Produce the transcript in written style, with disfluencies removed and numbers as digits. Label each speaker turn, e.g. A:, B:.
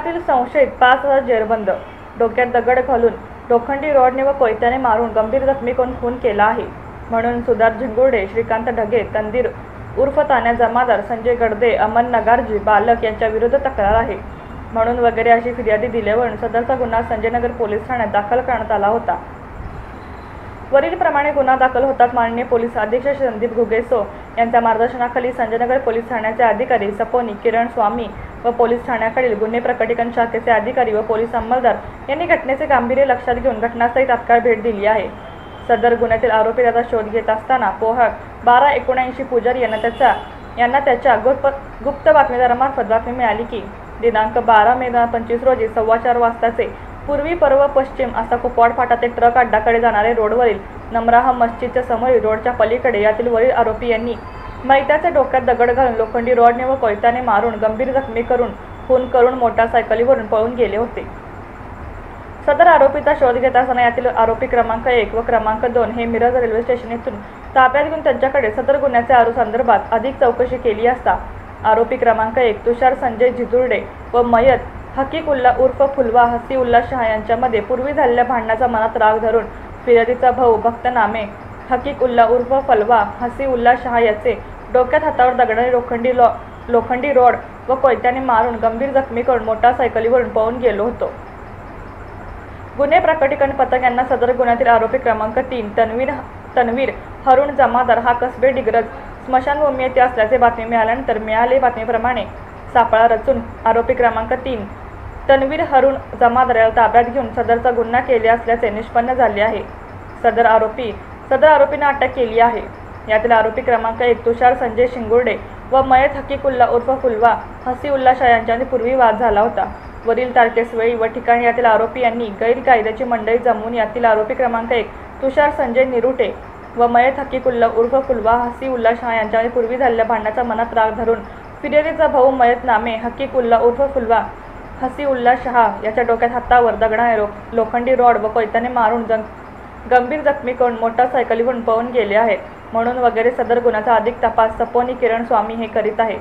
A: खुनातील संशयित 5,000 जेरबंद, डोक्यात दगड घालून लोखंडी रॉडने व कोयत्याने मारून गंभीर जखमी करून खून केला आहे म्हणून सुधार झिंगुर्डे, श्रीकांत ढगे, तनवीर उर्फ तान्या जमादार, संजय गडदे, अमन नगारजी बालक यांच्या विरुद्ध तक्रार आहे म्हणून वगैरे अशी फिर्यादी दिल्यावरून सदरचा गुन्हा संजयनगर पोलीस ठाण्यात दाखल करण्यात आला होता। वरीलप्रमाणे गुन्हा दाखल होतात माननीय पोलीस अधीक्षक संदीप घुगेसो यांच्या मार्गदर्शनाखाली संजयनगर पोलीस ठाण्याचे अधिकारी सपोनी किरण स्वामी व पोलीस ठाण्याकडील गुन्हे प्रकटीकरण शाखेचे अधिकारी व पोलीस अंमलदार यांनी घटनेचे गांभीर्य लक्षात घेऊन घटनास्थळी तात्काळ भेट दिली आहे। सदर गुन्ह्यातील आरोपीचा शोध घेत असताना पोहाक 12/79 पुजारी यांना त्याच्या गुप्त बातमीदारामार्फत बातमी मिळाली की दिनांक 12 मे 2025 रोजी 4:15 वाजताचे पूर्वी पर्व पश्चिम असा कुपवाड फाटा ते ट्रक अड्डाकडे जाणारे रोडवरील नमराह मस्जिदच्या समोरील रोडच्या पलीकडे यातील वरील आरोपी यांनी मैत्याच्या डोक्यात दगड घालून लोखंडी रॉडने व कोयत्याने मारून गंभीर जखमी करून खून करून मोटारसायकलीवरून पळून गेले होते। सदर आरोपीचा शोध घेत असताना यातील आरोपी क्रमांक 1 व क्रमांक 2 हे मिरज रेल्वे स्टेशन येथून ताब्यात घेऊन त्यांच्याकडे सदर गुन्ह्याच्या संदर्भात अधिक चौकशी केली असता आरोपी क्रमांक 1 तुषार संजय झिंजुर्डे व मयत हकीकुल्ला उर्फ फुलवा हसीउल्ला शहा यांच्यामध्ये पूर्वी झालेल्या भांडणाचा मनात राग धरून फिर्यादीचा भाऊ भक्त नामे हकीकुल्ला उर्फ फलवा हसीउल्ला शहा याचे डोक्यात हातावर दगडाने लोखंडी रॉड व कोयत्याने मारून गंभीर जखमी करून मोटारसायकलीवरून पळून गेलो होतो। गुन्हे प्रकटीकरण पथक यांना सदर गुन्ह्यातील आरोपी क्रमांक 3 तनवीर हरुण जमादार हा कसबे डिग्रज स्मशानभूमी येथे असल्याचे बातमी मिळाल्यानंतर मिळालेल्या बातमीप्रमाणे सापळा रचून आरोपी क्रमांक 3 तनवीर हरुण जमादार याला ताब्यात घेऊन सदरचा गुन्हा केला असल्याचे निष्पन्न झाले आहे। सदर आरोपींना अटक केली आहे। यातील आरोपी क्रमांक 1 तुषार संजय झिंजुर्डे व मयत हकीकुल्ला उर्फ फुलवा हसीउल्ला शहा यांच्यामध्ये पूर्वी वाद झाला होता। वरील तारखेस वेळी व ठिकाणी यातील आरोपी यांनी गैरकायद्याची मंडळी जमवून यातील आरोपी क्रमांक 1 तुषार संजय निरुटे व मयत हकीकुल्ला उर्फ फुलवा हसीउल्ला शहा यांच्यामध्ये पूर्वी झालेल्या भांडणाचा मनात राग धरून फिर्यादीचा भाऊ मयत नामे हकीकुल्ला उर्फ फुलवा हसीउल्ला शहा याच्या डोक्यात हातावर दगडाने लोखंडी रॉड व कोयत्याने मारून गंभीर जखमी करून मोटारसायकलीवरून पळून गेले आहेत म्हणून वगैरे सदर गुन्ह्याचा अधिक तपास सपोनी किरण स्वामी हे करीत आहेत।